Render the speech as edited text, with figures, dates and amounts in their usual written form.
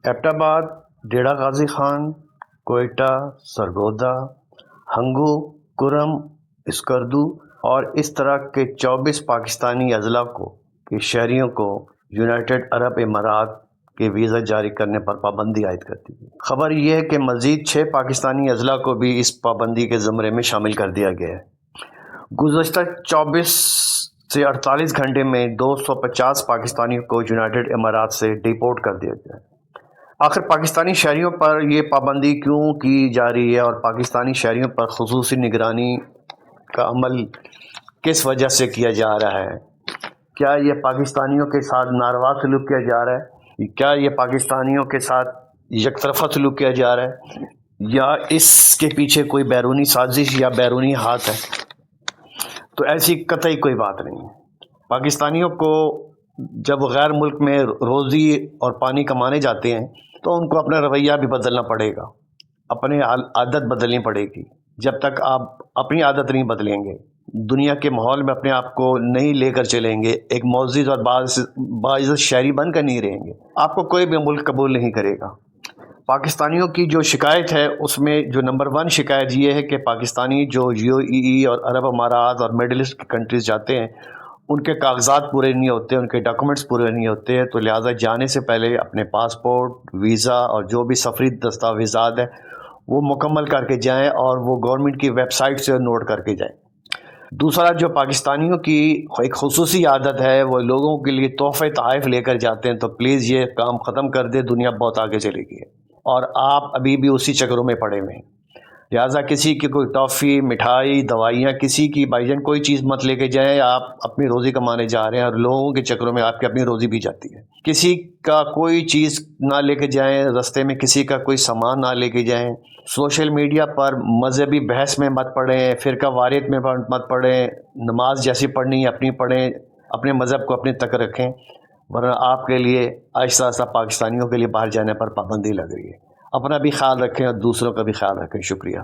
Abbott آباد، ڈیڑہ غازی خان، کوئٹہ، سرگودا، ہنگو، کرم، اسکردو اور اس طرح کے 24 پاکستانی اضلاع کے شہریوں کو یونائٹڈ عرب امارات کے ویزا جاری کرنے پر پابندی عائد کرتی ہے۔ خبر یہ ہے کہ مزید 6 پاکستانی اضلاع کو بھی اس پابندی کے زمرے میں شامل کر دیا گیا ہے۔ گزشتہ 24 سے 48 گھنٹے میں 250 پاکستانیوں کو یونائٹڈ امارات سے ڈیپورٹ کر دیا گیا ہے۔ آخر پاکستانی شہریوں پر یہ پابندی کیوں کی جا رہی ہے اور پاکستانی شہریوں پر خصوصی نگرانی کا عمل کس وجہ سے کیا جا رہا ہے؟ کیا یہ پاکستانیوں کے ساتھ ناروا سلوک کیا جا رہا ہے؟ کیا یہ پاکستانیوں کے ساتھ یک طرفہ سلوک کیا جا رہا ہے یا اس کے پیچھے کوئی بیرونی سازش یا بیرونی ہاتھ ہے؟ تو ایسی قطعی کوئی بات نہیں ہے۔ پاکستانیوں کو جب غیر ملک میں روزی اور پانی کمانے جاتے ہیں تو ان کو اپنا رویہ بھی بدلنا پڑے گا، اپنی عادت بدلنی پڑے گی۔ جب تک آپ اپنی عادت نہیں بدلیں گے، دنیا کے ماحول میں اپنے آپ کو نہیں لے کر چلیں گے، ایک معزز اور باعزت شہری بن کر نہیں رہیں گے، آپ کو کوئی بھی ملک قبول نہیں کرے گا۔ پاکستانیوں کی جو شکایت ہے اس میں جو نمبر 1 شکایت یہ ہے کہ پاکستانی جو UAE اور عرب امارات اور مڈل ایسٹ کی کنٹریز جاتے ہیں ان کے کاغذات پورے نہیں ہوتے، ان کے ڈاکومنٹس پورے نہیں ہوتے ہیں، تو لہٰذا جانے سے پہلے اپنے پاسپورٹ، ویزا اور جو بھی سفری دستاویزات ہیں وہ مکمل کر کے جائیں اور وہ گورنمنٹ کی ویب سائٹ سے نوٹ کر کے جائیں۔ دوسرا، جو پاکستانیوں کی ایک خصوصی عادت ہے وہ لوگوں کے لیے تحفے تحائف لے کر جاتے ہیں، تو پلیز یہ کام ختم کر دے، دنیا بہت آگے چلے گی اور آپ ابھی بھی اسی چکروں میں پڑے ہوئے ہیں۔ لہٰذا کسی کی کوئی ٹافی، مٹھائی، دوائیاں، کسی کی بھائی جان کوئی چیز مت لے کے جائیں، آپ اپنی روزی کمانے جا رہے ہیں اور لوگوں کے چکروں میں آپ کی اپنی روزی بھی جاتی ہے۔ کسی کا کوئی چیز نہ لے کے جائیں، رستے میں کسی کا کوئی سامان نہ لے کے جائیں، سوشل میڈیا پر مذہبی بحث میں مت پڑھیں، فرقہ واریت میں مت پڑھیں، نماز جیسی پڑھنی ہے اپنی پڑھیں، اپنے مذہب کو اپنے تک رکھیں، ورنہ آپ کے لیے آہستہ آہستہ پاکستانیوں کے لیے باہر جانے پر پابندی لگ رہی ہے۔ اپنا بھی خیال رکھیں اور دوسروں کا بھی خیال رکھیں۔ شکریہ۔